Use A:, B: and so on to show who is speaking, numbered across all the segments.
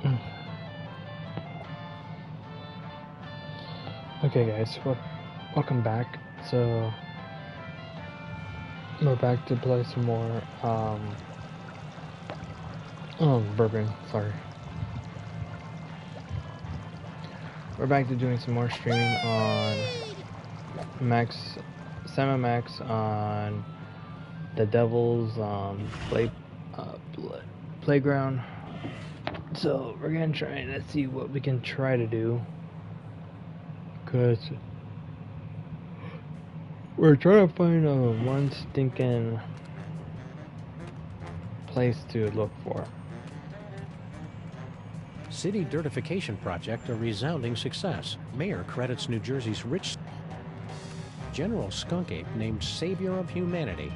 A: Okay guys, welcome back. So we're back to play some more bourbon, sorry. We're back to doing some more streaming on Max on the Devil's playground. So we're gonna try to see what we can try to do. Cause we're trying to find one stinking place to look for.
B: City dirtification project a resounding success. Mayor credits New Jersey's rich General Skunk Ape named Savior of Humanity.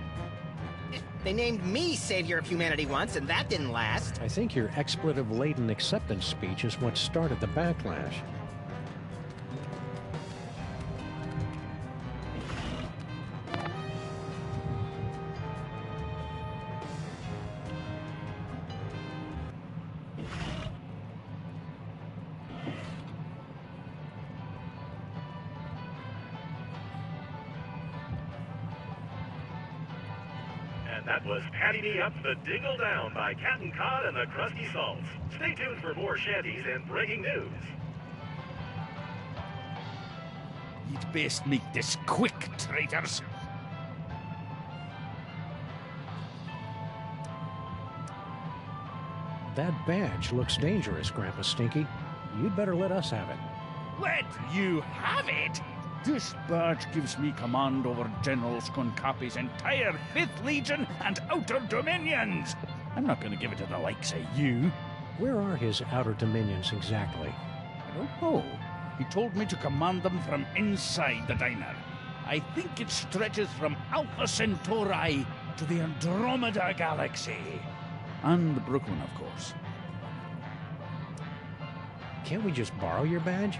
C: They named me Savior of Humanity once, and that didn't last.
B: I think your expletive-laden acceptance speech is what started the backlash.
D: That was Patty Me Up the Dingle Down by Cat and Cod and the Crusty Salts. Stay tuned for more shanties and breaking news.
E: You'd best make this quick, traitors.
B: That badge looks dangerous, Grandpa Stinky. You'd better let us have it.
E: Let you have it? This badge gives me command over General Skunkapi's entire 5th Legion and Outer Dominions. I'm not going to give it to the likes of you.
B: Where are his Outer Dominions exactly?
E: I don't know. He told me to command them from inside the diner. I think it stretches from Alpha Centauri to the Andromeda Galaxy. And Brooklyn, of course.
B: Can't we just borrow your badge?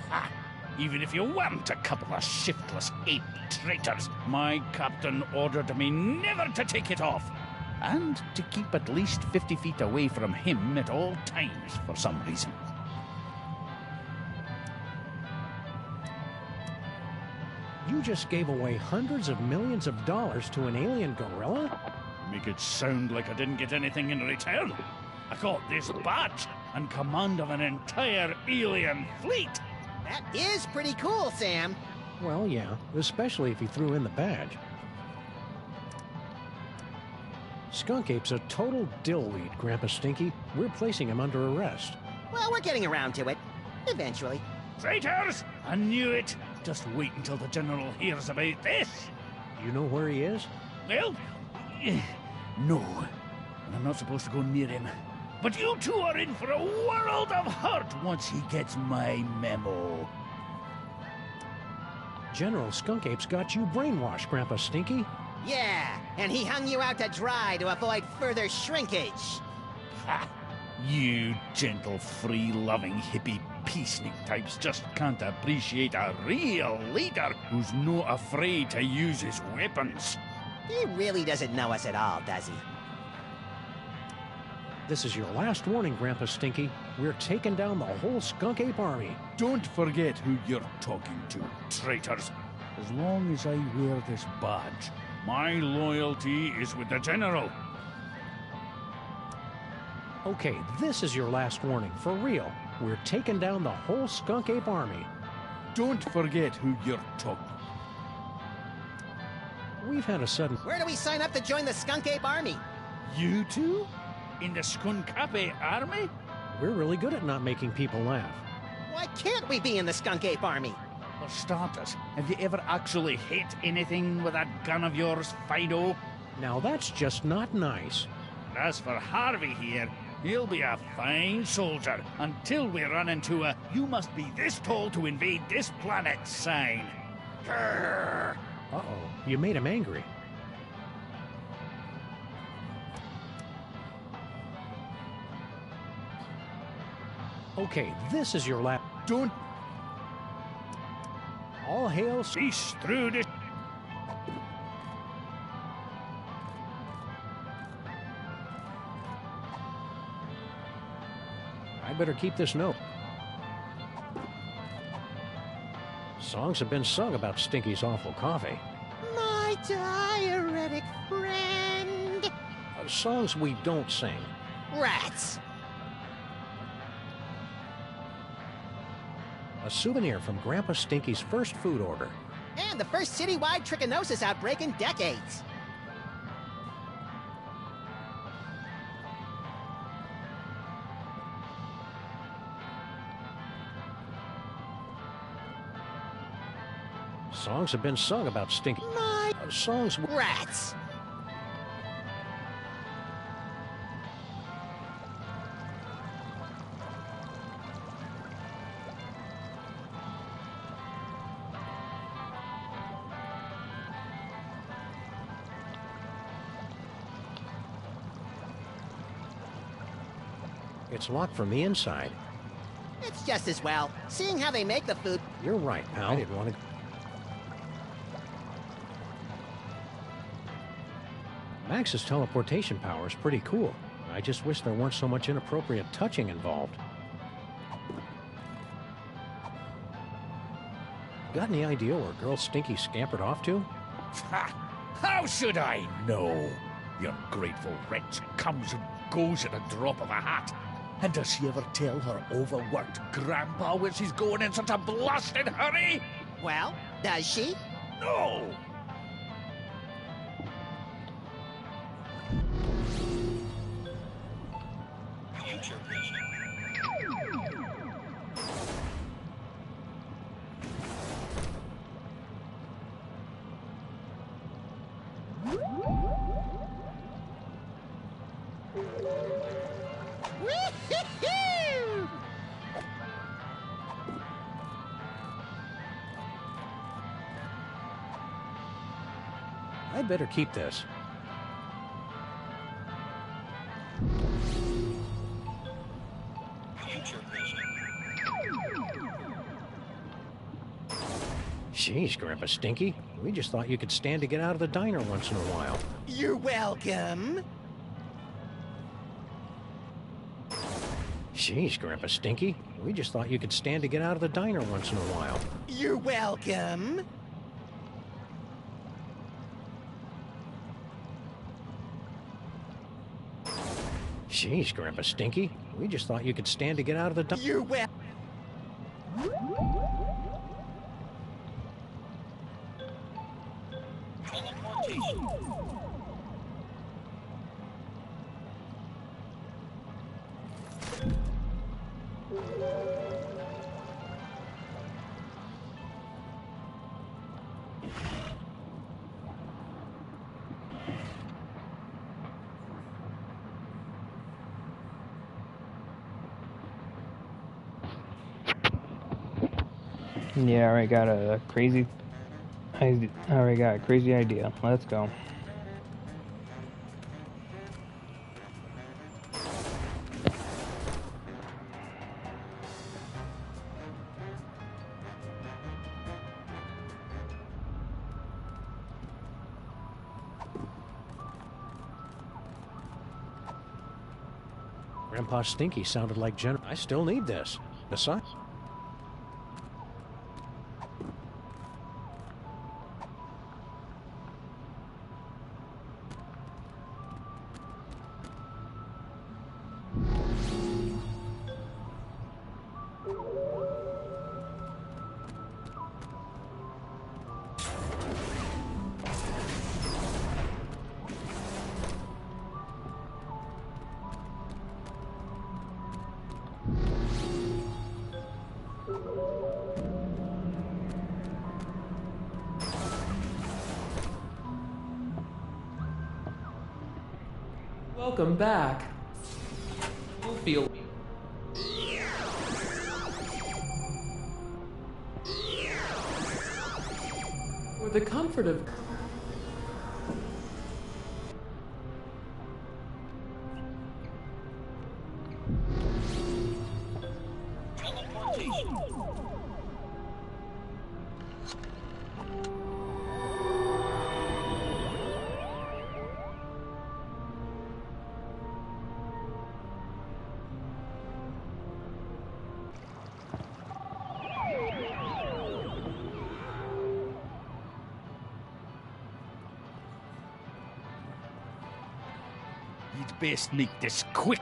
E: Ha! Even if you weren't a couple of shiftless ape traitors, my captain ordered me never to take it off. And to keep at least 50 feet away from him at all times for some reason.
B: You just gave away hundreds of millions of dollars to an alien gorilla?
E: Make it sound like I didn't get anything in return. I got this badge and command of an entire alien fleet.
C: That is pretty cool, Sam.
B: Well, yeah, especially if he threw in the badge. Skunk Ape's a total dillweed, Grandpa Stinky. We're placing him under arrest.
C: Well, we're getting around to it. Eventually.
E: Traitors! I knew it! Just wait until the General hears about this.
B: You know where he is?
E: Well, no. And I'm not supposed to go near him. But you two are in for a world of hurt once he gets my memo.
B: General Skunk Ape's got you brainwashed, Grandpa Stinky.
C: Yeah, and he hung you out to dry to avoid further shrinkage.
E: Ha! You gentle, free-loving, hippie peacenik types just can't appreciate a real leader who's not afraid to use his weapons.
C: He really doesn't know us at all, does he?
B: This is your last warning, Grandpa Stinky. We're taking down the whole Skunk Ape army.
E: Don't forget who you're talking to, traitors. As long as I wear this badge, my loyalty is with the General.
B: Okay, this is your last warning, for real. We're taking down the whole Skunk Ape army.
E: Don't forget who you're talking.
B: We've had a sudden...
C: Where do we sign up to join the Skunk Ape Army?
E: You two? In the Skunkapi army?
B: We're really good at not making people laugh.
C: Why can't we be in the Skunk Ape Army?
E: For starters, have you ever actually hit anything with that gun of yours, Fido?
B: Now that's just not nice.
E: As for Harvey here, he'll be a fine soldier until we run into a "you must be this tall to invade this planet" sign. Grrr.
B: Uh-oh, you made him angry. Okay, this is your last...
E: Don't...
B: All hail...
E: Cease through this...
B: I better keep this note. Songs have been sung about Stinky's awful coffee.
C: My diuretic friend.
B: Songs we don't sing.
C: Rats.
B: A souvenir from Grandpa Stinky's first food order.
C: And the first citywide trichinosis outbreak in decades.
B: Songs have been sung about Stinky. Songs.
C: Rats.
B: It's locked from the inside.
C: It's just as well. Seeing how they make the food.
B: You're right, pal. I didn't want to. Max's teleportation power is pretty cool. I just wish there weren't so much inappropriate touching involved. Got any idea where girl Stinky scampered off to?
E: Ha! How should I know? Your grateful wretch comes and goes at a drop of a hat. And does she ever tell her overworked grandpa where she's going in such a blasted hurry?
C: Well, does she?
E: No!
F: Future vision.
C: Woo-hoo-hoo!
B: I'd better keep this.
F: Future vision.
B: Jeez, Grandpa Stinky. We just thought you could stand to get out of the diner once in a while.
C: You're welcome.
B: Jeez, Grandpa Stinky. We just thought you could stand to get out of the diner once in a while.
C: You're welcome.
B: Jeez, Grandpa Stinky. We just thought you could stand to get out of the diner.
C: You're well.
F: Teleportation.
A: Yeah, I already got a crazy. I already got a crazy idea. Let's go.
B: Grandpa Stinky sounded like I still need this. Besides.
G: Welcome back. You'll feel for the comfort of
F: Teleportation.
E: You'd best make this quick.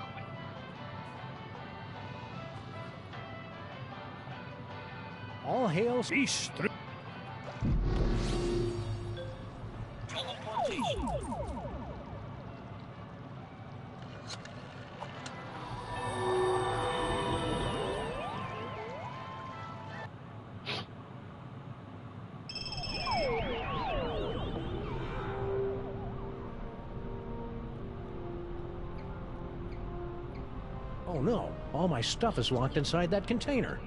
B: All hail
E: Cease through.
F: Teleportation.
B: Oh no, all my stuff is locked inside that container.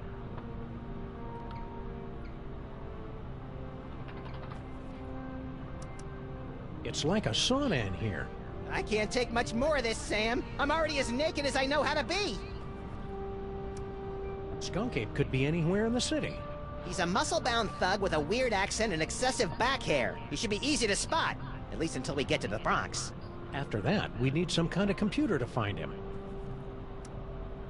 B: It's like a sauna in here.
C: I can't take much more of this, Sam. I'm already as naked as I know how to be.
B: Skunk Ape could be anywhere in the city.
C: He's a muscle-bound thug with a weird accent and excessive back hair. He should be easy to spot, at least until we get to the Bronx.
B: After that, we'd need some kind of computer to find him.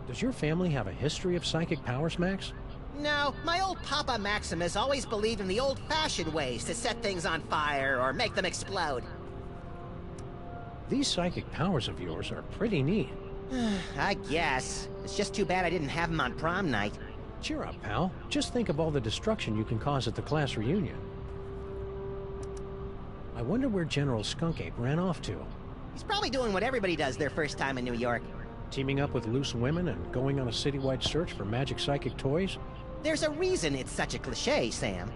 B: Does your family have a history of psychic powers, Max?
C: No, my old Papa Maximus always believed in the old-fashioned ways to set things on fire or make them explode.
B: These psychic powers of yours are pretty neat.
C: I guess. It's just too bad I didn't have him on prom night.
B: Cheer up, pal. Just think of all the destruction you can cause at the class reunion. I wonder where General Skunk Ape ran off to.
C: He's probably doing what everybody does their first time in New York.
B: Teaming up with loose women and going on a citywide search for magic psychic toys?
C: There's a reason it's such a cliché, Sam.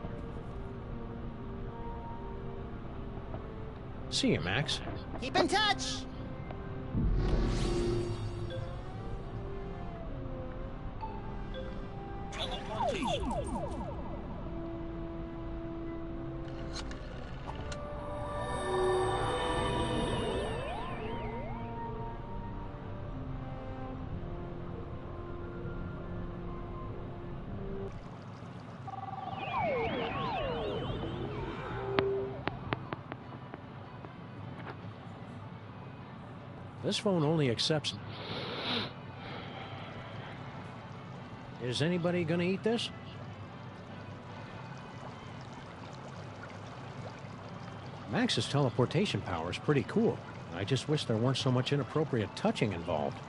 B: See you, Max.
C: Keep in touch!
F: Teleportation.
B: This phone only accepts... Is anybody gonna eat this? Max's teleportation power is pretty cool. I just wish there weren't so much inappropriate touching involved.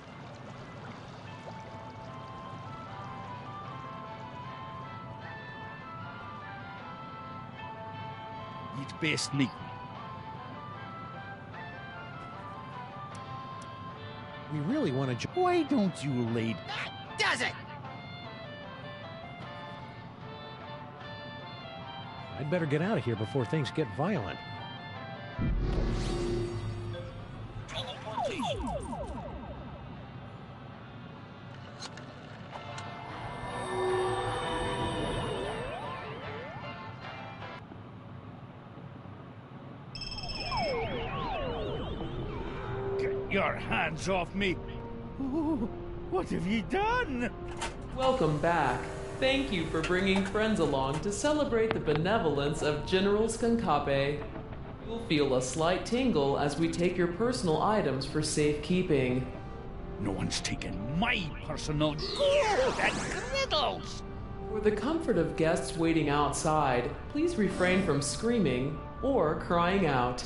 E: You'd best make...
B: We really want to...
E: Why don't you lay...
C: That does it!
B: I'd better get out of here before things get violent.
F: Teleportation.
E: Get your hands off me! Ooh, what have you done?
G: Welcome back. Thank you for bringing friends along to celebrate the benevolence of General Skunkape. You'll feel a slight tingle as we take your personal items for safekeeping.
E: No one's taken my personal gold and griddles!
G: For the comfort of guests waiting outside, please refrain from screaming or crying out.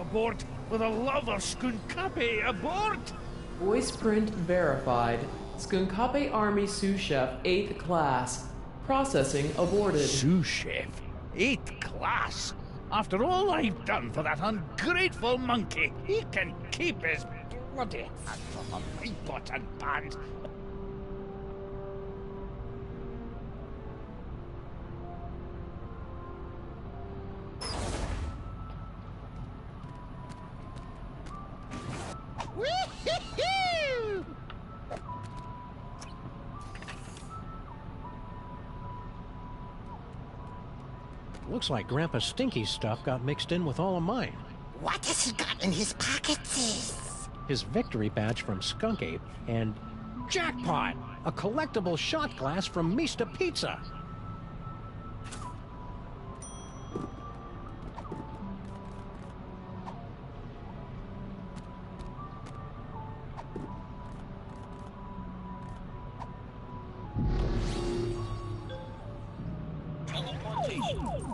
E: Abort! For the love of Skunkape, abort!
G: Voice print verified. Skunkape Army Sous Chef 8th Class. Processing aborted.
E: Sous Chef, 8th class. After all I've done for that ungrateful monkey, he can keep his bloody hands off of my pots and pans.
C: Woo-hoo-hoo!
B: Looks like Grandpa Stinky's stuff got mixed in with all of mine.
C: What has he got in his pockets?
B: His victory badge from Skunk Ape, and jackpot! A collectible shot glass from Mista Pizza!
F: Teleportation.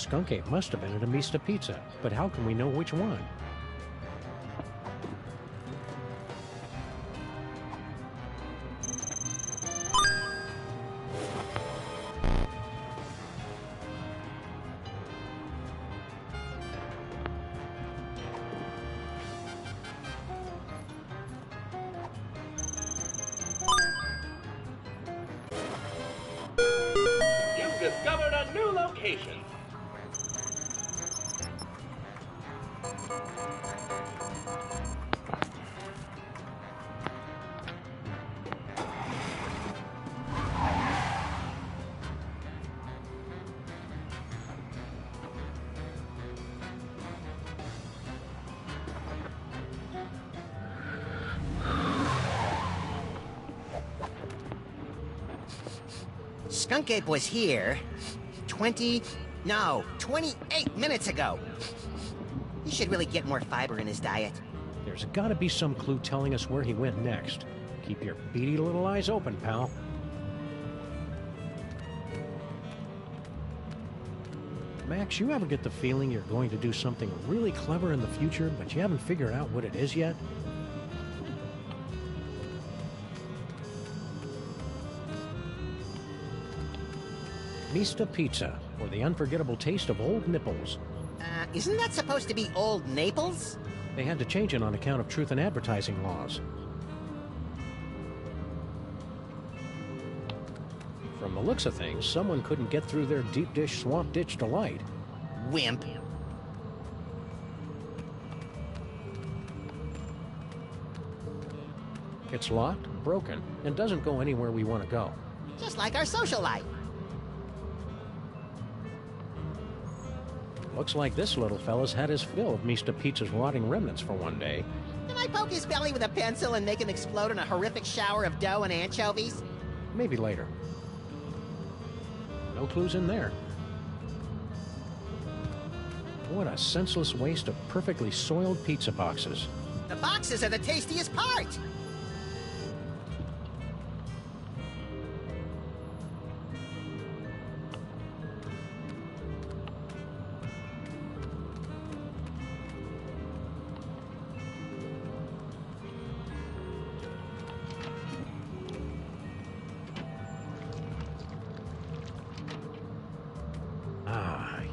B: skunk ape must have been at a Mista Pizza, but how can we know which one?
H: You've discovered a new location.
C: Skunk Ape was here 28 minutes ago. He should really get more fiber in his diet.
B: There's got to be some clue telling us where he went next. Keep your beady little eyes open, pal. Max, you ever get the feeling you're going to do something really clever in the future, but you haven't figured out what it is yet? Mista Pizza, or the unforgettable taste of old nipples.
C: Isn't that supposed to be Old Naples?
B: They had to change it on account of truth in advertising laws. From the looks of things, someone couldn't get through their deep dish swamp ditch delight.
C: Wimp.
B: It's locked, broken, and doesn't go anywhere we want to go.
C: Just like our social life.
B: Looks like this little fella's had his fill of Mista Pizza's rotting remnants for one day.
C: Can I poke his belly with a pencil and make him explode in a horrific shower of dough and anchovies?
B: Maybe later. No clues in there. What a senseless waste of perfectly soiled pizza boxes.
C: The boxes are the tastiest part!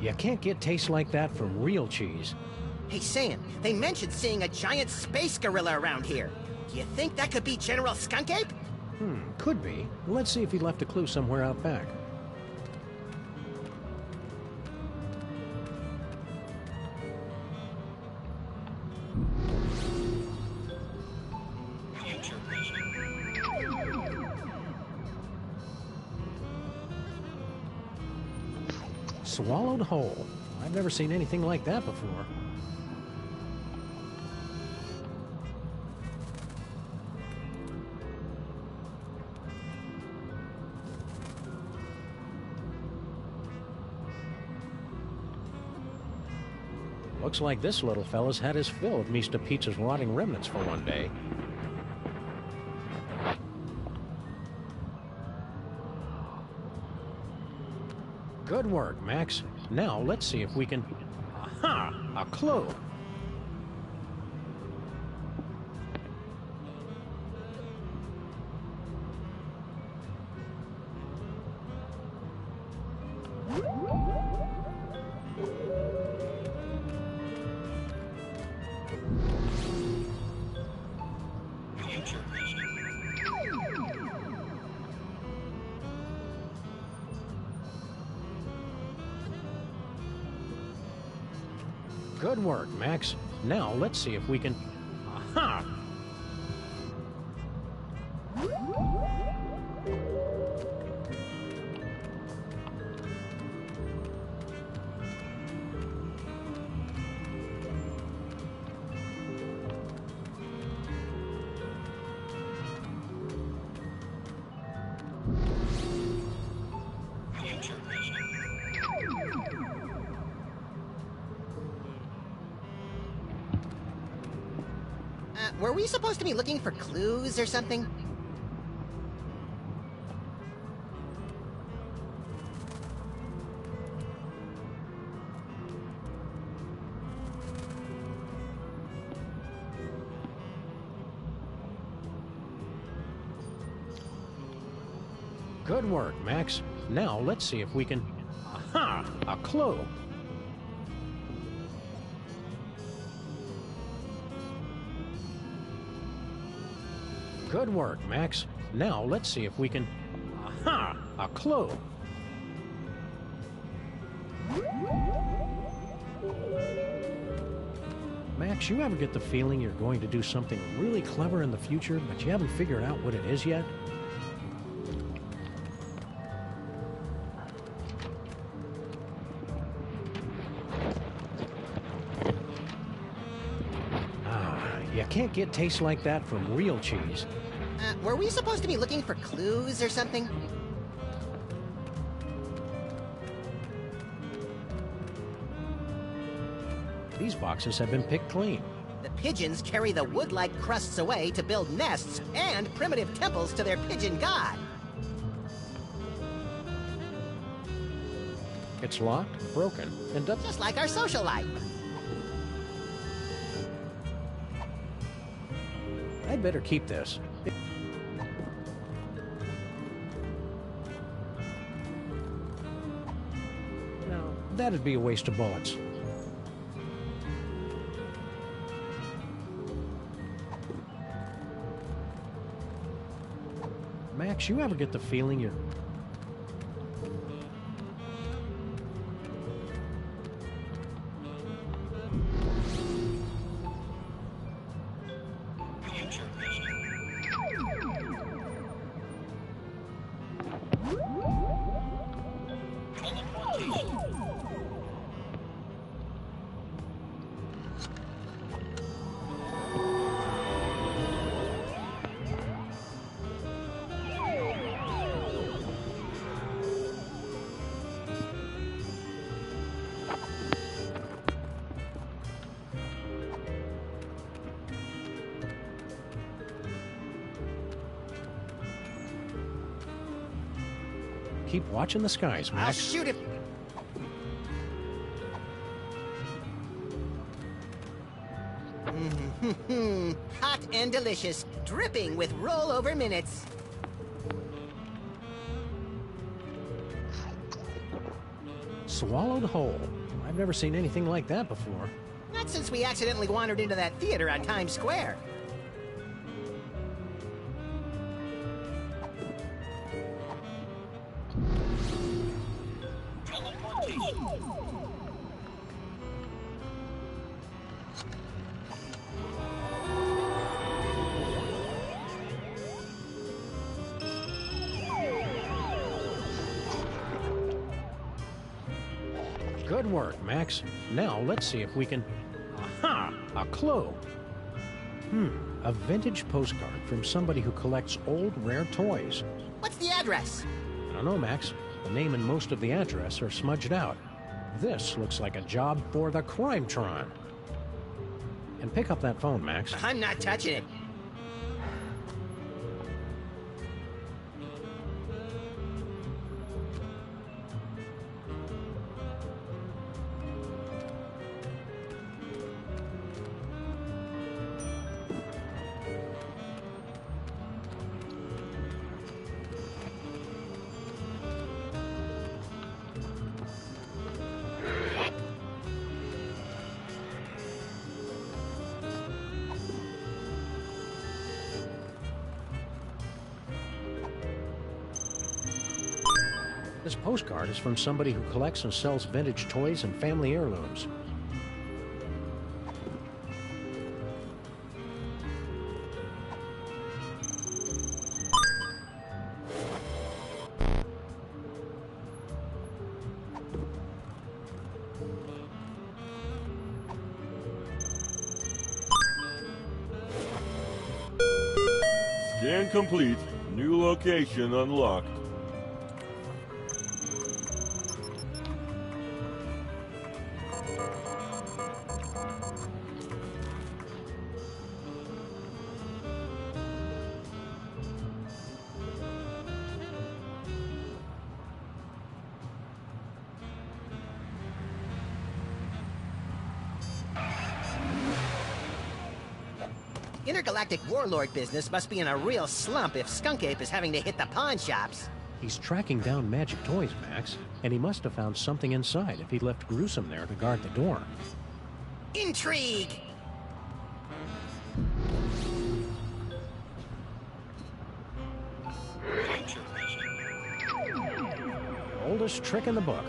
B: You can't get taste like that from real cheese.
C: Hey, Sam, they mentioned seeing a giant space gorilla around here. Do you think that could be General Skunk Ape?
B: Could be. Let's see if he left a clue somewhere out back.
F: Future vision.
B: Swallowed whole. I've never seen anything like that before. Looks like this little fella's had his fill of Mista Pizza's rotting remnants for one day. Good work, Max. Now let's see if we can... Aha! A clue!
F: Future vision.
B: Good work, Max. Now let's see if we can... Aha!
F: Future vision.
C: Were we supposed to be looking for clues or something?
B: Good work, Max. Now let's see if we can... Aha! A clue! Good work, Max. Now let's see if we can... Aha! A clue! Max, you ever get the feeling you're going to do something really clever in the future, but you haven't figured out what it is yet? You can't get taste like that from real cheese.
C: Were we supposed to be looking for clues or something?
B: These boxes have been picked clean.
C: The pigeons carry the wood-like crusts away to build nests and primitive temples to their pigeon god.
B: It's locked, broken, and doesn't...
C: Just like our social life.
B: I'd better keep this. No, that'd be a waste of bullets. Max, you ever get the feeling you're...
F: Future vision. Teleportation.
B: Keep watching the skies,
C: I'll
B: Max.
C: shoot if... Hot and delicious, dripping with rollover minutes.
B: Swallowed whole. I've never seen anything like that before.
C: Not since we accidentally wandered into that theater on Times Square.
F: Teleportation.
B: Good work, Max. Now let's see if we can... Aha! A clue! A vintage postcard from somebody who collects old, rare toys.
C: What's the address?
B: I don't know, Max. The name and most of the address are smudged out. This looks like a job for the Crimetron. And pick up that phone, Max.
C: I'm not touching it.
B: This postcard is from somebody who collects and sells vintage toys and family heirlooms.
I: Scan complete. New location unlocked.
C: Intergalactic warlord business must be in a real slump if Skunk Ape is having to hit the pawn shops.
B: He's tracking down magic toys, Max, and he must have found something inside if he left Gruesome there to guard the door.
C: Intrigue!
F: Future vision.
B: Oldest trick in the book.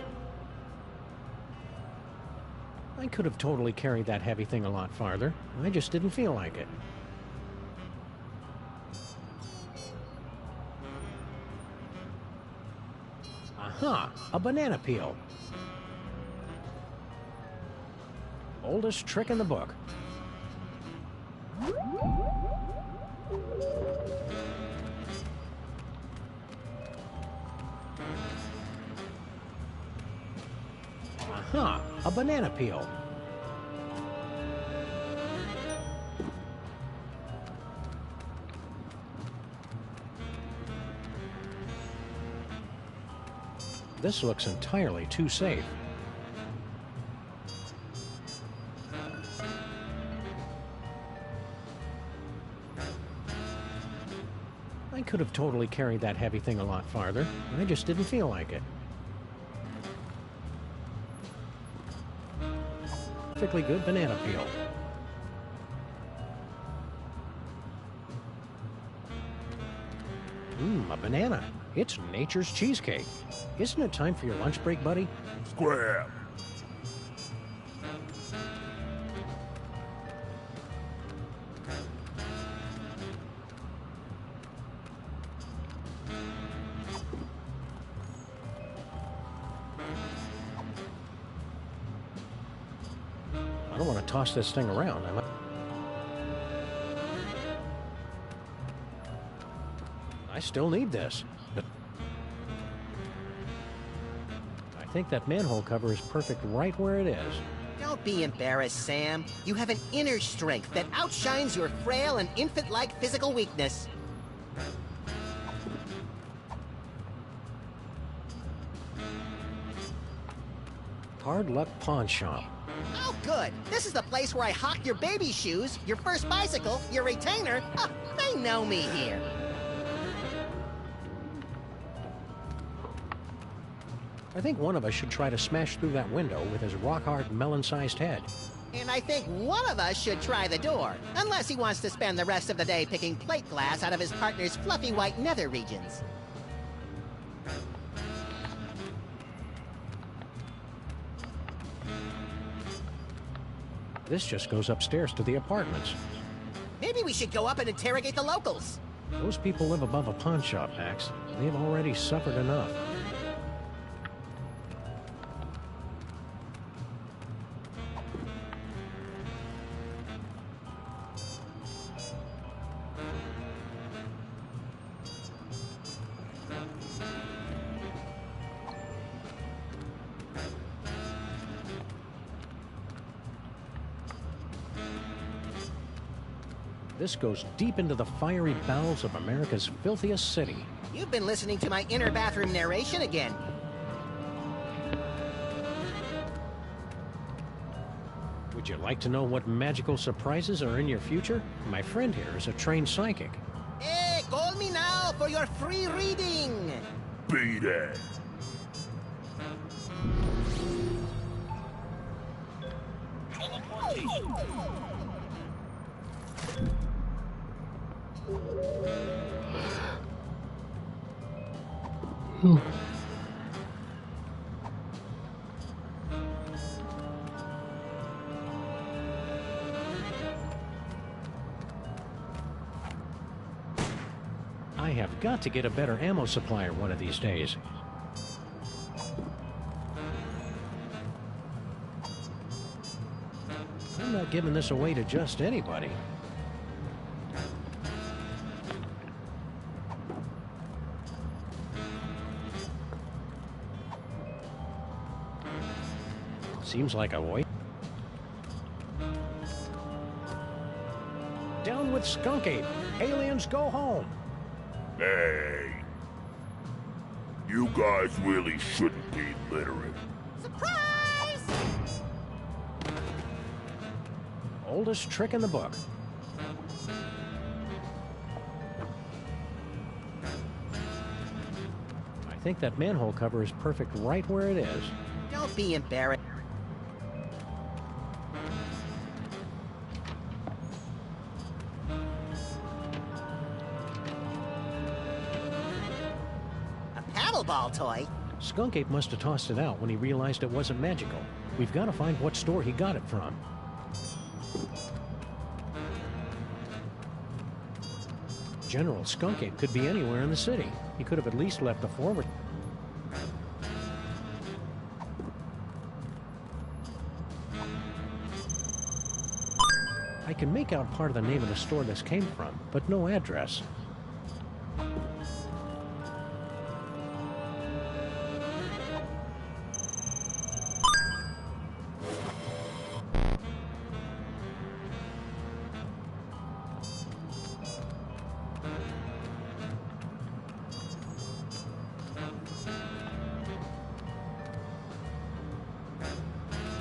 B: I could have totally carried that heavy thing a lot farther. I just didn't feel like it. Aha! A banana peel. Oldest trick in the book. Aha! A banana peel. This looks entirely too safe. I could have totally carried that heavy thing a lot farther. I just didn't feel like it. Perfectly good banana peel. A banana. It's nature's cheesecake. Isn't it time for your lunch break, buddy?
I: Scram!
B: I don't want to toss this thing around. I still need this. I think that manhole cover is perfect right where it is.
C: Don't be embarrassed, Sam. You have an inner strength that outshines your frail and infant-like physical weakness.
B: Hard Luck Pawn Shop.
C: Oh, good. This is the place where I hawk your baby shoes, your first bicycle, your retainer. Oh, they know me here.
B: I think one of us should try to smash through that window with his rock-hard, melon-sized head.
C: And I think one of us should try the door, unless he wants to spend the rest of the day picking plate glass out of his partner's fluffy white nether regions.
B: This just goes upstairs to the apartments.
C: Maybe we should go up and interrogate the locals.
B: Those people live above a pawn shop, Max. They've already suffered enough. This goes deep into the fiery bowels of America's filthiest city.
C: You've been listening to my inner bathroom narration again.
B: Would you like to know what magical surprises are in your future? My friend here is a trained psychic.
C: Hey, call me now for your free reading.
I: Beat it!
F: Teleportation.
B: I have got to get a better ammo supplier one of these days. I'm not giving this away to just anybody. Seems like a way. Down with Skunk Ape! Aliens go home!
I: Hey. You guys really shouldn't be littering.
C: Surprise!
B: Oldest trick in the book. think that manhole cover is perfect right where it is.
C: Don't be embarrassed. A paddleball toy?
B: Skunk Ape must have tossed it out when he realized it wasn't magical. We've got to find what store he got it from. General Skunk Ape could be anywhere in the city. He could have at least left a forward. I can make out part of the name of the store this came from, but no address.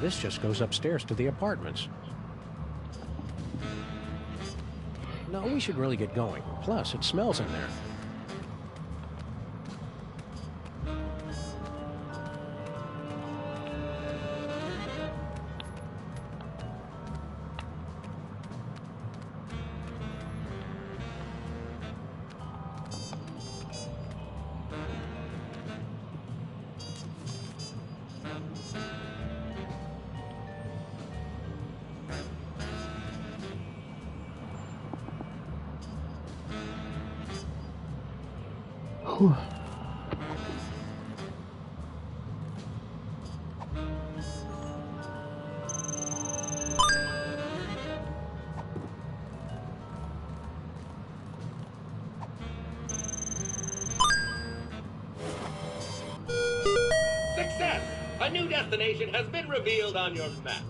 B: This just goes upstairs to the apartments. No, we should really get going. Plus, it smells in there.
A: Whew.
H: Success! A new destination has been revealed on your map.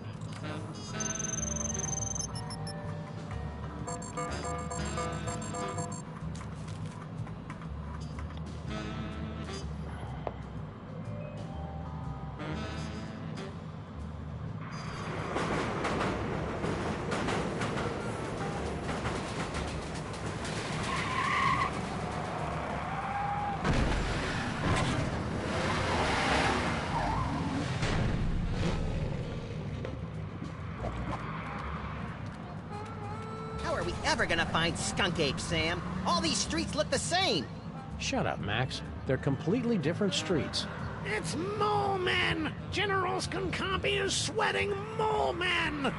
C: How are we ever gonna find Skunk Ape, Sam? All these streets look the same.
B: Shut up, Max. They're completely different streets.
J: It's Mole Men! General Skunkapi is sweating Mole Men!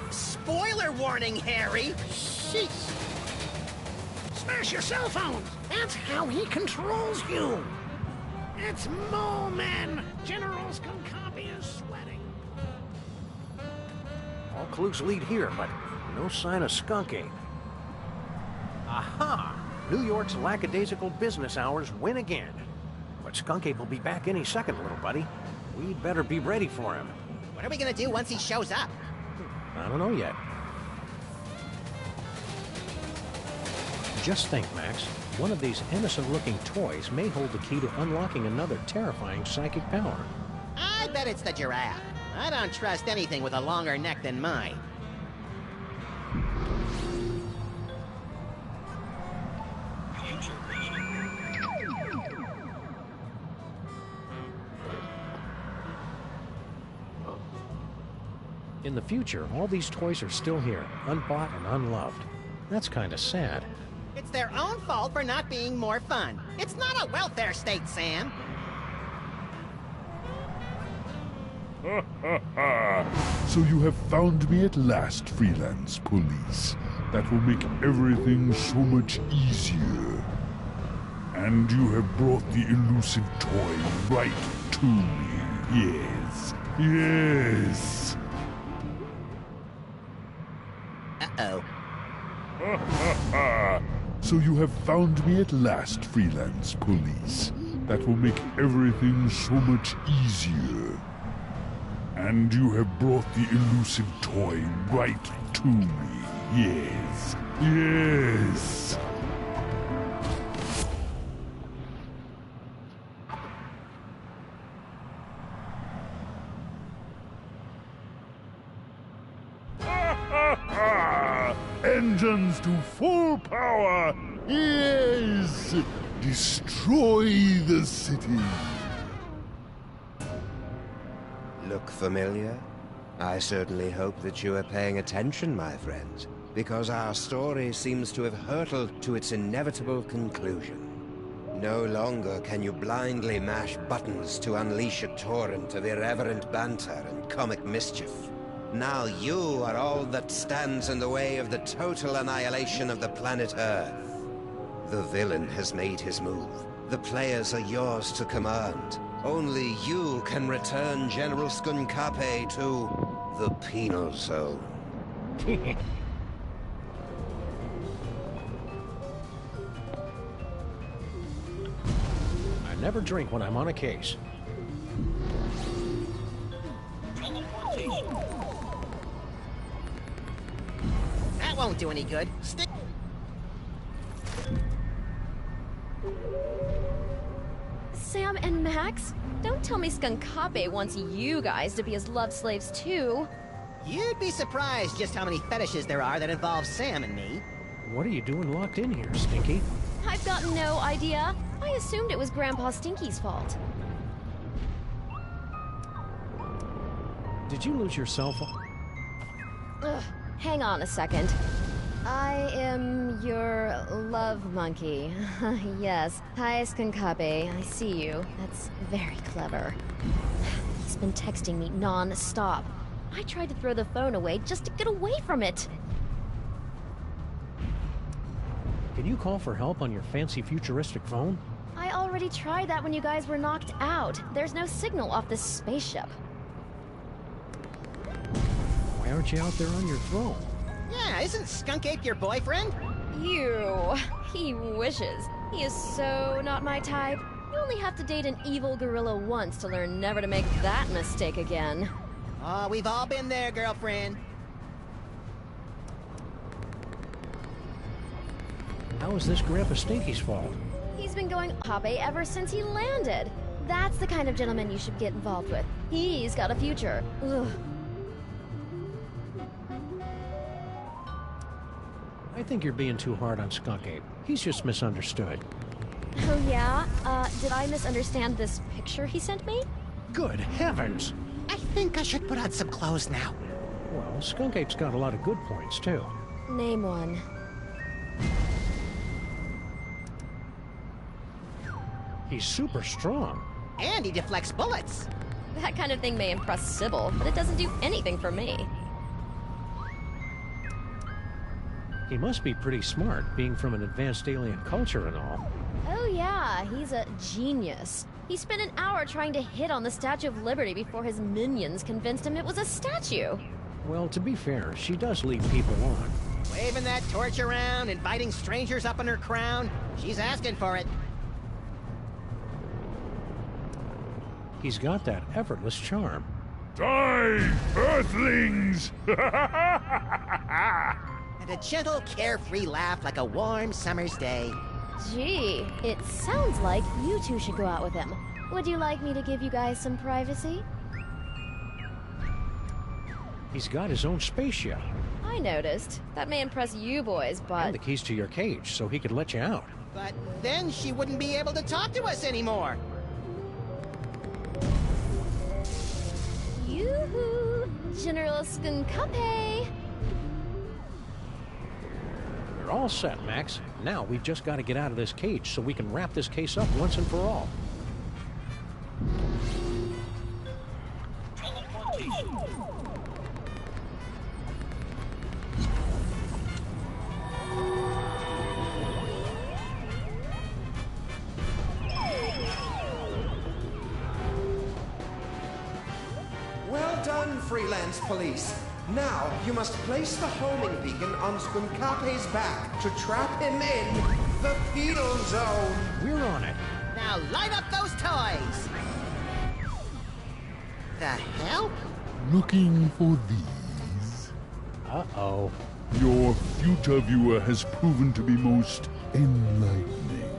C: Spoiler warning, Harry!
J: Sheesh! Smash your cell phones! That's how he controls you! It's Mole Men! General Skunkapi is sweating.
B: All clues lead here, but no sign of Skunk Ape. Aha! New York's lackadaisical business hours win again. But Skunk Ape will be back any second, little buddy. We'd better be ready for him.
C: What are we gonna do once he shows up?
B: I don't know yet. Just think, Max. One of these innocent-looking toys may hold the key to unlocking another terrifying psychic power.
C: I bet it's the giraffe. I don't trust anything with a longer neck than mine.
F: Future vision.
B: In the future, all these toys are still here, unbought and unloved. That's kind of sad.
C: It's their own fault for not being more fun. It's not a welfare state, Sam.
I: So you have found me at last, freelance police. That will make everything so much easier. And you have brought the elusive toy right to me. Yes. Yes.
C: Uh-oh.
I: So you have found me at last, freelance police. That will make everything so much easier. And you have brought the elusive toy right to me. Yes. Yes. Engines to full power! Yes! destroy the city.
K: Look familiar? I certainly hope that you are paying attention, my friends, because our story seems to have hurtled to its inevitable conclusion. No longer can you blindly mash buttons to unleash a torrent of irreverent banter and comic mischief. Now you are all that stands in the way of the total annihilation of the planet Earth. The villain has made his move. The players are yours to command. Only you can return General Skunkape to the penal zone.
B: I never drink when I'm on a case.
C: That won't do any good.
L: Sam and Max? Don't tell me Skunkape wants you guys to be his love slaves too.
C: You'd be surprised just how many fetishes there are that involve Sam and me.
B: What are you doing locked in here, Stinky?
L: I've got no idea. I assumed it was Grandpa Stinky's fault.
B: Did you lose your cell phone?
L: Ugh, hang on a second. I am your love monkey. Yes. Hi, Skunkape. I see you. That's very clever. He's been texting me non-stop. I tried to throw the phone away just to get away from it.
B: Can you call for help on your fancy futuristic phone?
L: I already tried that when you guys were knocked out. There's no signal off this spaceship.
B: Why aren't you out there on your throne?
C: Yeah, isn't Skunkape your boyfriend?
L: You. He wishes. He is so not my type. You only have to date an evil gorilla once to learn never to make that mistake again.
C: Oh, we've all been there, girlfriend.
B: How is this Grandpa Stinky's fault?
L: He's been going Kabe ever since he landed. That's the kind of gentleman you should get involved with. He's got a future. Ugh.
B: I think you're being too hard on Skunkape. He's just misunderstood.
L: Oh yeah? Did I misunderstand this picture he sent me?
B: Good heavens!
J: I think I should put on some clothes now.
B: Well, Skunkape's got a lot of good points, too.
L: Name one.
B: He's super strong.
C: And he deflects bullets.
L: That kind of thing may impress Sybil, but it doesn't do anything for me.
B: He must be pretty smart, being from an advanced alien culture and all.
L: Oh yeah, he's a genius. He spent an hour trying to hit on the Statue of Liberty before his minions convinced him it was a statue.
B: Well, to be fair, she does lead people on.
C: Waving that torch around, inviting strangers up in her crown. She's asking for it.
B: He's got that effortless charm.
I: Die, Earthlings!
C: And a gentle, carefree laugh like a warm summer's day.
L: Gee, it sounds like you two should go out with him. Would you like me to give you guys some privacy?
B: He's got his own spaceship.
L: I noticed. That may impress you boys, but...
B: And the keys to your cage, so he could let you out.
C: But then she wouldn't be able to talk to us anymore.
L: Yoo-hoo! General Skunkape!
B: You're all set, Max. Now we've just got to get out of this cage so we can wrap this case up once and for all.
K: Well done, freelance police. Now, you must place the homing beacon on Skunkape's back to trap him in the penal zone.
B: We're on it.
C: Now light up those toys! The hell?
I: Looking for these?
B: Uh-oh.
I: Your future viewer has proven to be most enlightening.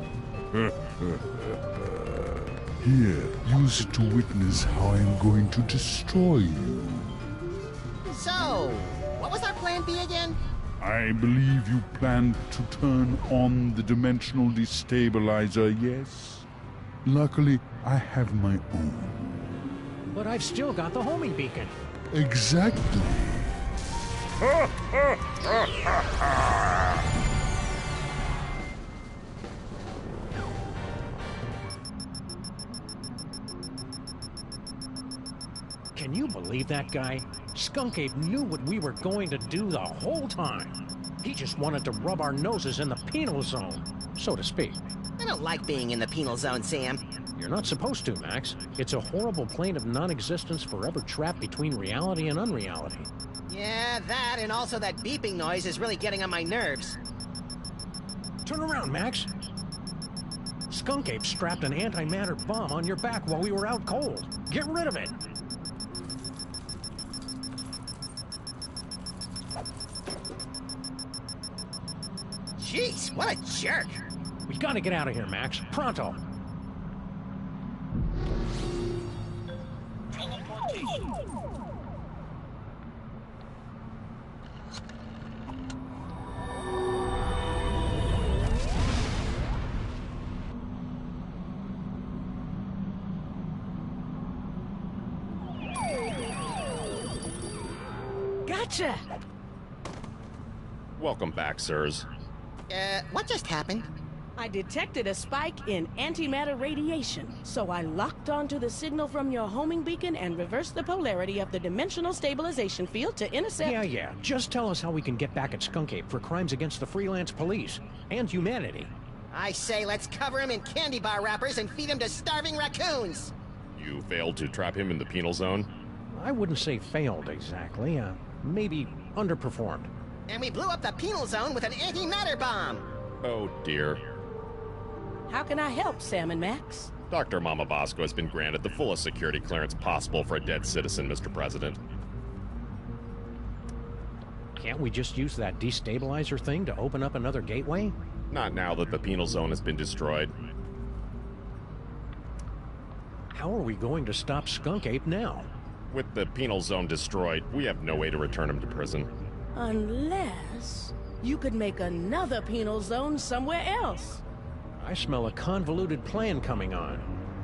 I: Here, use it to witness how I'm going to destroy you.
C: So, what was our plan B again?
I: I believe you planned to turn on the dimensional destabilizer, yes? Luckily, I have my own.
B: But I've still got the homing beacon.
I: Exactly.
B: Can you believe that guy? Skunk Ape knew what we were going to do the whole time. He just wanted to rub our noses in the penal zone, so to speak.
C: I don't like being in the penal zone, Sam.
B: You're not supposed to, Max. It's a horrible plane of non-existence forever trapped between reality and unreality.
C: Yeah, that, and also that beeping noise is really getting on my nerves.
B: Turn around, Max. Skunk Ape strapped an antimatter bomb on your back while we were out cold. Get rid of it.
C: Jeez, what a jerk.
B: We gotta get out of here, Max. Pronto.
J: Gotcha!
M: Welcome back, sirs.
C: What just happened?
J: I detected a spike in antimatter radiation, so I locked onto the signal from your homing beacon and reversed the polarity of the dimensional stabilization field to intercept...
B: Yeah. Just tell us how we can get back at Skunk Ape for crimes against the freelance police and humanity.
C: I say let's cover him in candy bar wrappers and feed him to starving raccoons.
M: You failed to trap him in the penal zone?
B: I wouldn't say failed exactly. Maybe underperformed.
C: And we blew up the penal zone with an antimatter bomb.
M: Oh, dear.
J: How can I help, Sam and Max?
M: Dr. Mama Bosco has been granted the fullest security clearance possible for a dead citizen, Mr. President.
B: Can't we just use that destabilizer thing to open up another gateway?
M: Not now that the penal zone has been destroyed.
B: How are we going to stop Skunk Ape now?
M: With the penal zone destroyed, we have no way to return him to prison.
J: Unless you could make another penal zone somewhere else.
B: I smell a convoluted plan coming on.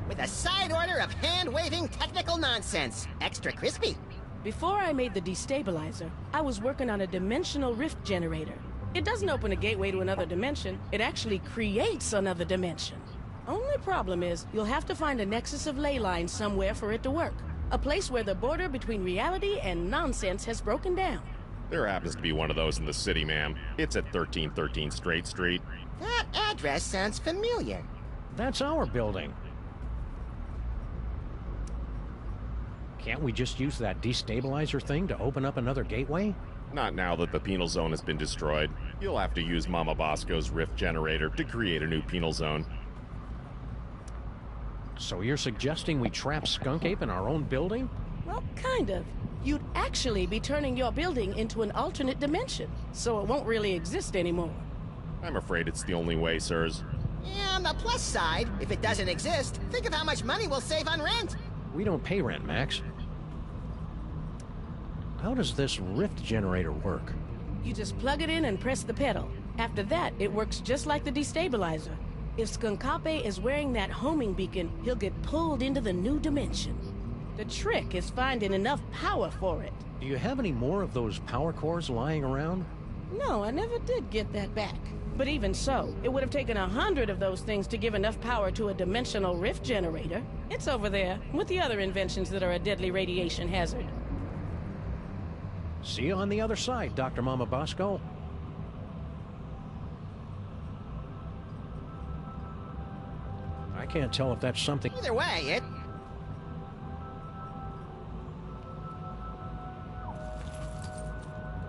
C: With a side order of hand-waving technical nonsense. Extra crispy.
J: Before I made the destabilizer, I was working on a dimensional rift generator. It doesn't open a gateway to another dimension. It actually creates another dimension. Only problem is, you'll have to find a nexus of ley lines somewhere for it to work. A place where the border between reality and nonsense has broken down.
M: There happens to be one of those in the city, ma'am. It's at 1313 Straight Street.
C: That address sounds familiar.
B: That's our building. Can't we just use that destabilizer thing to open up another gateway?
M: Not now that the penal zone has been destroyed. You'll have to use Mama Bosco's rift generator to create a new penal zone.
B: So you're suggesting we trap Skunk Ape in our own building?
J: Well, kind of. You'd actually be turning your building into an alternate dimension, so it won't really exist anymore.
M: I'm afraid it's the only way, sirs.
C: Yeah, on the plus side, if it doesn't exist, think of how much money we'll save on rent.
B: We don't pay rent, Max. How does this rift generator work?
J: You just plug it in and press the pedal. After that, it works just like the destabilizer. If Skunkape is wearing that homing beacon, he'll get pulled into the new dimension. The trick is finding enough power for it.
B: Do you have any more of those power cores lying around?
J: No, I never did get that back. But even so, it would have taken 100 of those things to give enough power to a dimensional rift generator. It's over there, with the other inventions that are a deadly radiation hazard.
B: See you on the other side, Dr. Mama Bosco. I can't tell if that's something...
C: Either way, it...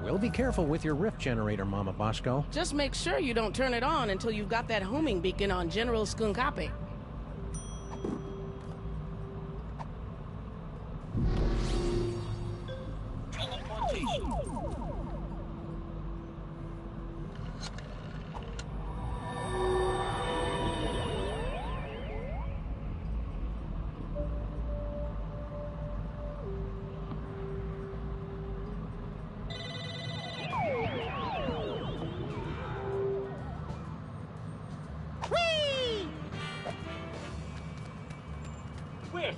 B: Well, be careful with your rift generator, Mama Bosco.
J: Just make sure you don't turn it on until you've got that homing beacon on General Skunkape.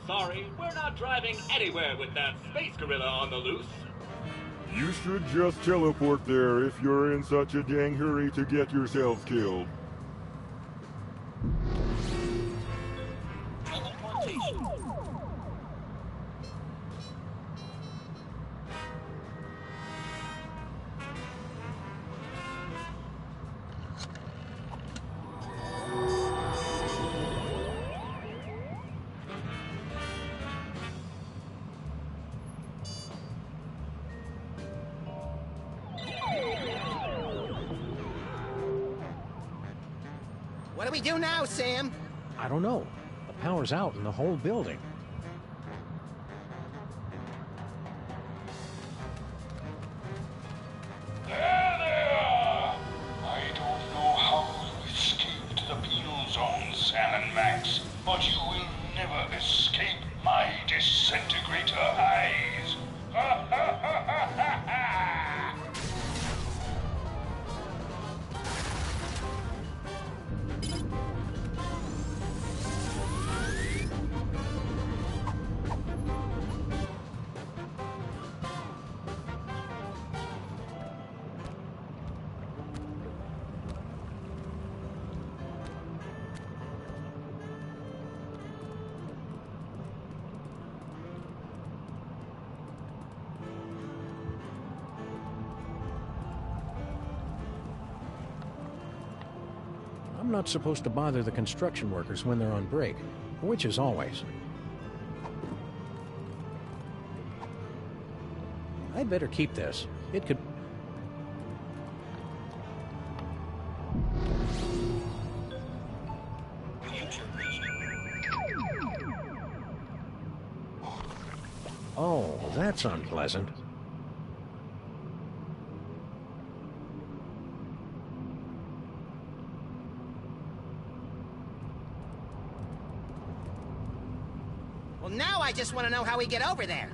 H: sorry. We're not driving anywhere with that space gorilla on the loose.
I: You should just teleport there if you're in such a dang hurry to get yourself killed.
F: Teleportation.
C: What do we do now, Sam?
B: I don't know. The power's out in the whole building.
N: There they are! I don't know how you escaped the penal zone, Sam and Max, but you will never escape my disintegrator eyes! Ha ha ha ha ha ha!
B: I'm not supposed to bother the construction workers when they're on break, which is always. I'd better keep this. It could...
F: Future vision.
B: Oh, that's unpleasant.
C: Well, now I just want to know how we get over there.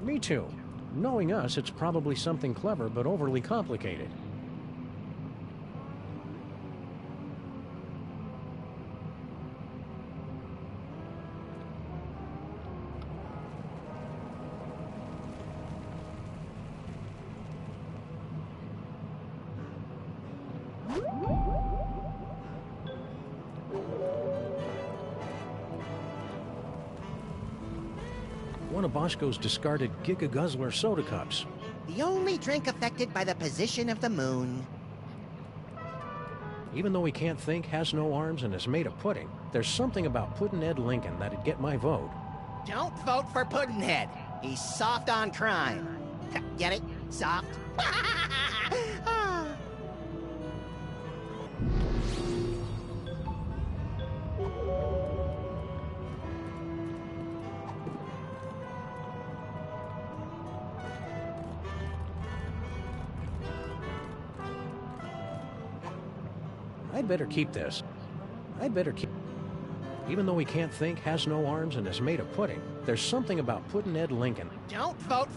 B: Me too. Knowing us, it's probably something clever but overly complicated. One of Bosco's discarded Giga Guzzler soda cups.
C: The only drink affected by the position of the moon.
B: Even though he can't think, has no arms, and is made of pudding, there's something about Puddinhead Lincoln that'd get my vote.
C: Don't vote for Puddinhead. He's soft on crime. Get it? Soft?
B: I'd better keep this. I'd better keep... Even though he can't think, has no arms, and is made of pudding, there's something about Puddinhead Lincoln.
C: Don't vote.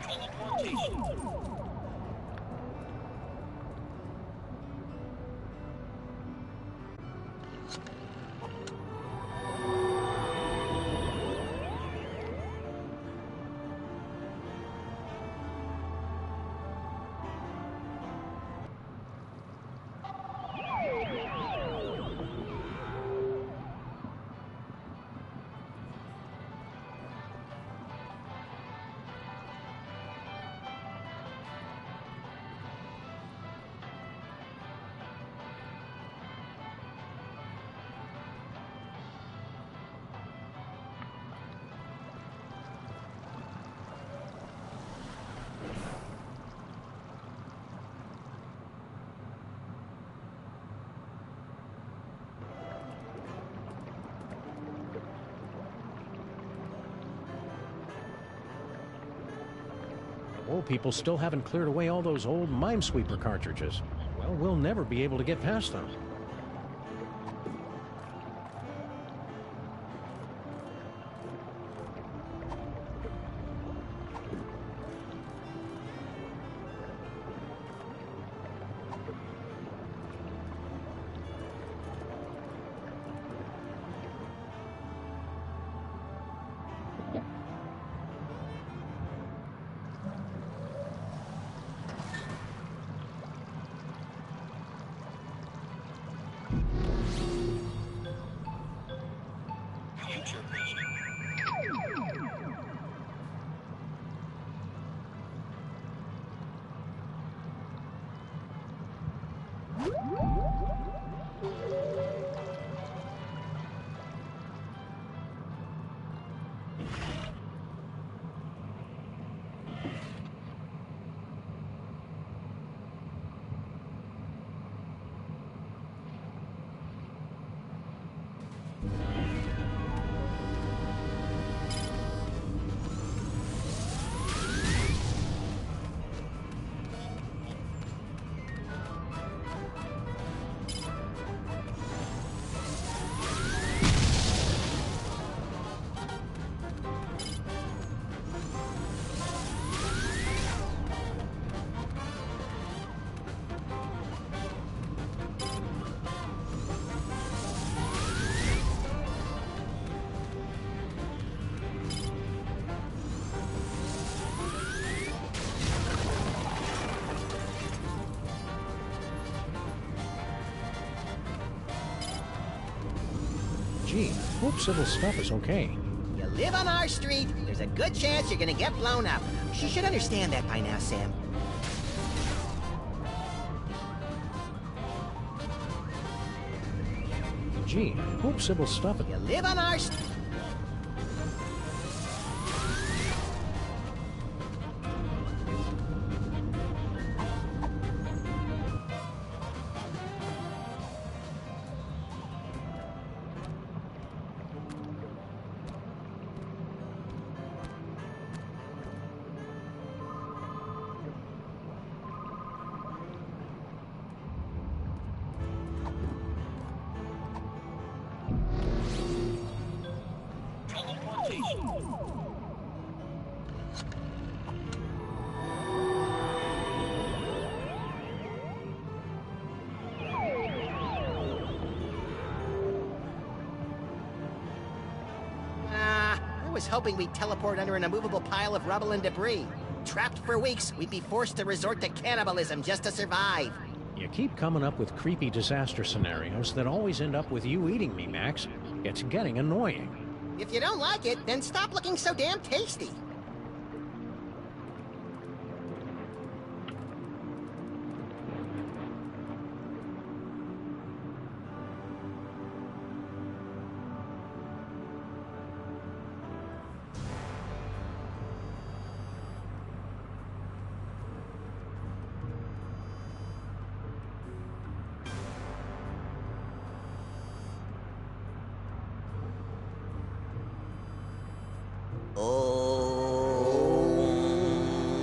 F: Teleportation.
B: Old people still haven't cleared away all those old Minesweeper cartridges. Well, we'll never be able to get past them. Gee, hope Sybil's stuff is okay.
C: You live on our street, there's a good chance you're gonna get blown up. She should understand that by now, Sam.
B: Gee, hope Sybil's stuff is...
C: You live on our street. I was hoping we'd teleport under an immovable pile of rubble and debris. Trapped for weeks, we'd be forced to resort to cannibalism just to survive.
B: You keep coming up with creepy disaster scenarios that always end up with you eating me, Max. It's getting annoying.
C: If you don't like it, then stop looking so damn tasty.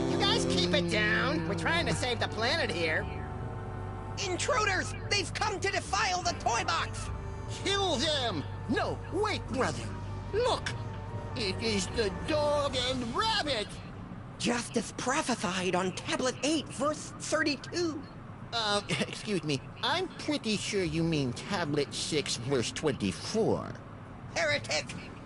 C: You guys keep it down. We're trying to save the planet here.
O: Intruders! They've come to defile the toy box!
C: Kill them! No, wait, brother. Look! It is the dog and rabbit!
O: Just as prophesied on Tablet 8, verse 32.
C: Excuse me. I'm pretty sure you mean Tablet 6, verse 24.
O: Heretic!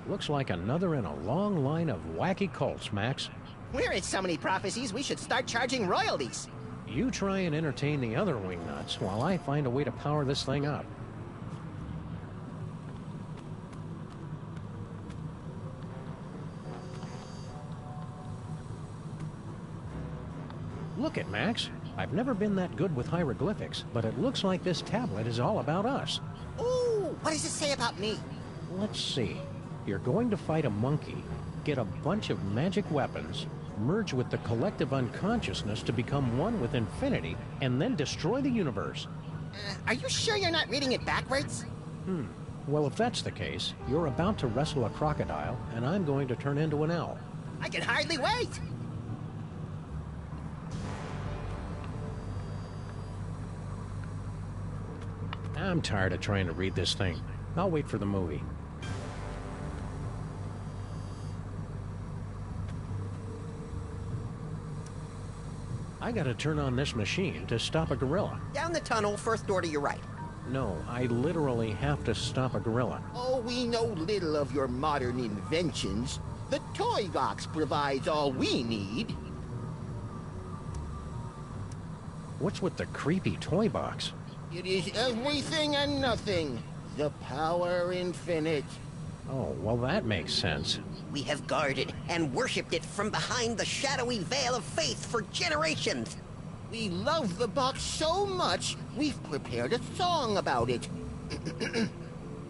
B: Looks like another in a long line of wacky cults, Max.
C: We're in so many prophecies, we should start charging royalties.
B: You try and entertain the other wingnuts while I find a way to power this thing up. Look it, Max. I've never been that good with hieroglyphics, but it looks like this tablet is all about us.
C: Ooh, what does it say about me?
B: Let's see. You're going to fight a monkey, get a bunch of magic weapons, merge with the collective unconsciousness to become one with infinity, and then destroy the universe.
C: Are you sure you're not reading it backwards?
B: Well, if that's the case, you're about to wrestle a crocodile, and I'm going to turn into an owl.
C: I can hardly wait!
B: I'm tired of trying to read this thing. I'll wait for the movie. I gotta turn on this machine to stop a gorilla.
O: Down the tunnel, first door to your right.
B: No, I literally have to stop a gorilla.
C: Oh, we know little of your modern inventions. The toy box provides all we need.
B: What's with the creepy toy box?
C: It is everything and nothing. The power infinite.
B: Oh, well, that makes sense.
O: We have guarded and worshipped it from behind the shadowy veil of faith for generations.
C: We love the box so much, we've prepared a song about it.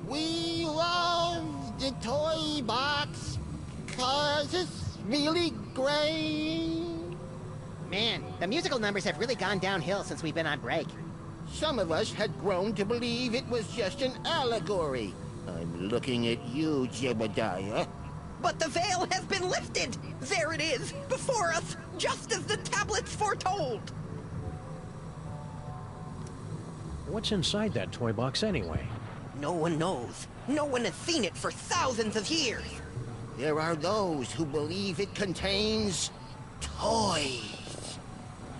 C: We love the toy box, 'cause it's really great. Man, the musical numbers have really gone downhill since we've been on break. Some of us had grown to believe it was just an allegory. I'm looking at you, Jebediah.
O: But the veil has been lifted! There it is, before us, just as the tablets foretold!
B: What's inside that toy box anyway?
O: No one knows. No one has seen it for thousands of years.
C: There are those who believe it contains toys.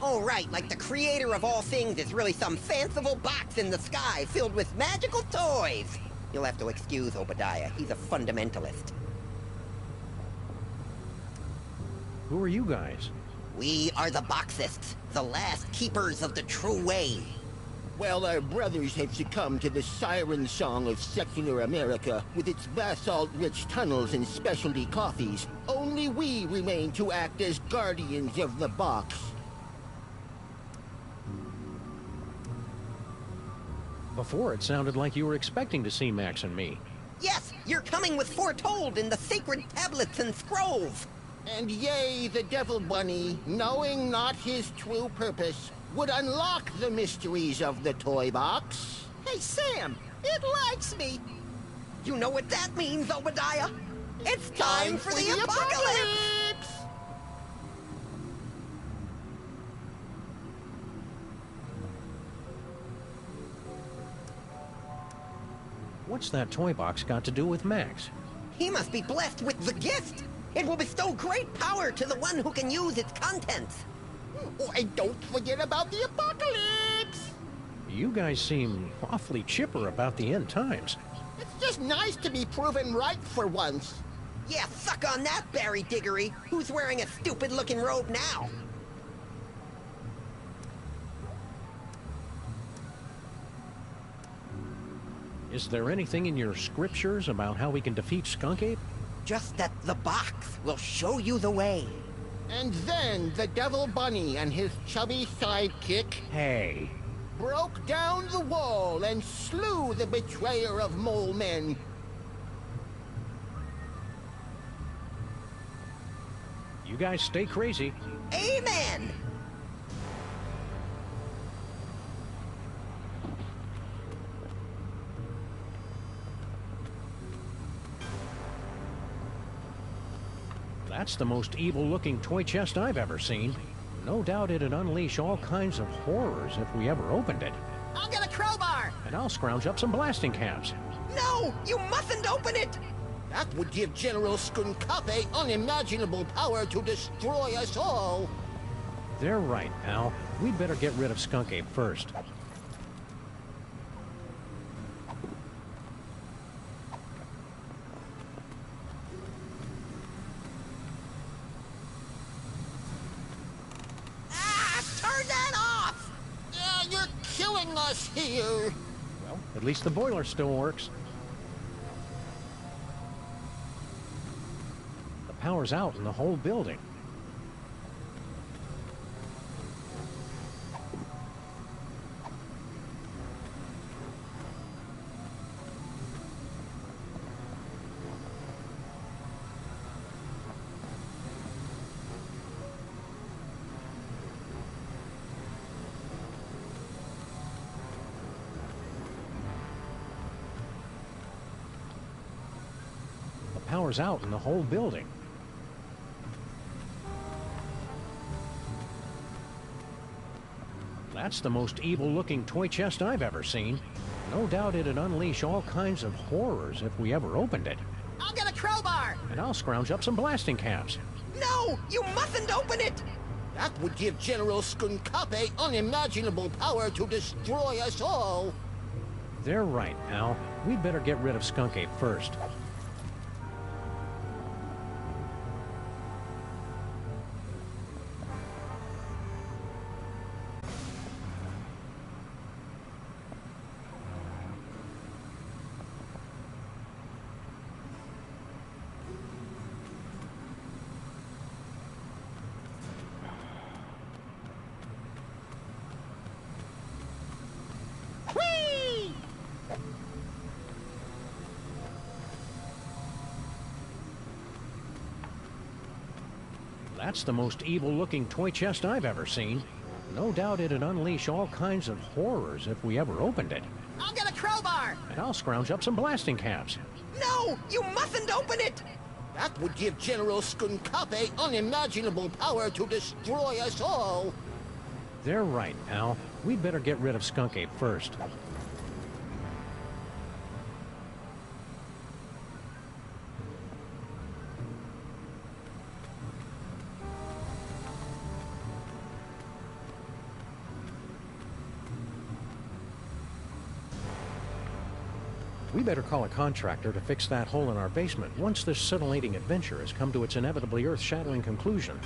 O: Oh, right, like the creator of all things is really some fanciful box in the sky filled with magical toys. You'll have to excuse Obadiah. He's a fundamentalist.
B: Who are you guys?
O: We are the Boxists, the last keepers of the true way.
C: While our brothers have succumbed to the siren song of secular America with its basalt-rich tunnels and specialty coffees, only we remain to act as guardians of the box.
B: Before, it sounded like you were expecting to see Max and me.
O: Yes, you're coming with foretold in the sacred tablets and scrolls.
C: And yea, the Devil Bunny, knowing not his true purpose, would unlock the mysteries of the toy box.
O: Hey, Sam, it likes me. You know what that means, Obadiah? It's time for the apocalypse!
B: What's that toy box got to do with Max?
O: He must be blessed with the gift. It will bestow great power to the one who can use its contents.
C: Oh, and don't forget about the apocalypse!
B: You guys seem awfully chipper about the end times.
C: It's just nice to be proven right for once.
O: Yeah, suck on that, Barry Diggory. Who's wearing a stupid-looking robe now?
B: Is there anything in your scriptures about how we can defeat Skunk Ape?
O: Just that the box will show you the way.
C: And then the Devil Bunny and his chubby sidekick...
B: Hey.
C: ...broke down the wall and slew the betrayer of mole men.
B: You guys stay crazy.
O: Amen!
B: That's the most evil-looking toy chest I've ever seen. No doubt it'd unleash all kinds of horrors if we ever opened it.
O: I'll get a crowbar!
B: And I'll scrounge up some blasting caps.
O: No! You mustn't open it!
C: That would give General Skunkape unimaginable power to destroy us all.
B: They're right, pal. We'd better get rid of Skunk Ape first.
C: Turn that off! You're killing us here.
B: Well, at least the boiler still works. The power's out in the whole building. Power's out in the whole building. That's the most evil-looking toy chest I've ever seen. No doubt it'd unleash all kinds of horrors if we ever opened it.
O: I'll get a crowbar!
B: And I'll scrounge up some blasting caps.
O: No! You mustn't open it!
C: That would give General Skunkape unimaginable power to destroy us all.
B: They're right, pal. We'd better get rid of Skunk Ape first. That's the most evil-looking toy chest I've ever seen. No doubt it'd unleash all kinds of horrors if we ever opened it.
O: I'll get a crowbar!
B: And I'll scrounge up some blasting caps.
O: No! You mustn't open it!
C: That would give General Skunkape unimaginable power to destroy us all.
B: They're right, pal. We'd better get rid of Skunk Ape first. We better call a contractor to fix that hole in our basement once this scintillating adventure has come to its inevitably earth-shattering conclusion.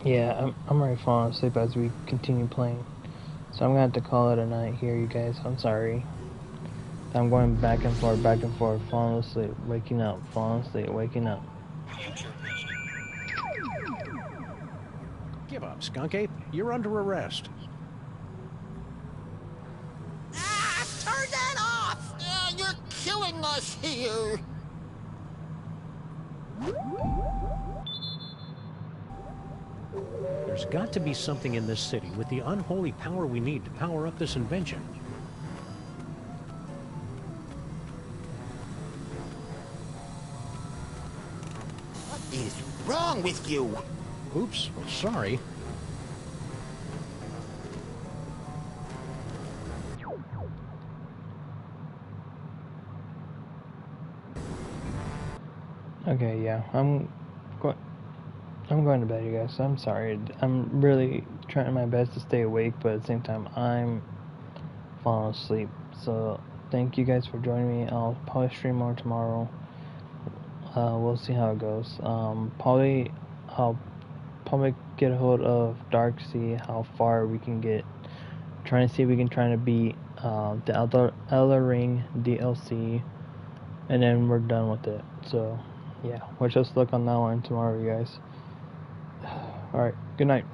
A: Yeah, I'm already falling asleep as we continue playing. So I'm gonna have to call it a night here, you guys. I'm sorry. I'm going back and forth, falling asleep, waking up, falling asleep, waking up.
F: Future vision.
B: Give up, Skunk Ape. You're under arrest.
C: Ah, turn that off! You're killing us here!
B: There's got to be something in this city with the unholy power we need to power up this invention.
C: What is wrong with you?
B: Oops, well, sorry.
A: Okay, yeah, I'm going to bed, you guys. I'm sorry. I'm really trying my best to stay awake, but at the same time, I'm falling asleep. So, thank you guys for joining me. I'll probably stream more tomorrow. We'll see how it goes. I'll probably get a hold of Dark, see how far we can get. Trying to see if we can try to beat the Elder Ring DLC, and then we're done with it. So, yeah, wish us luck on that one tomorrow, you guys. Alright, good night.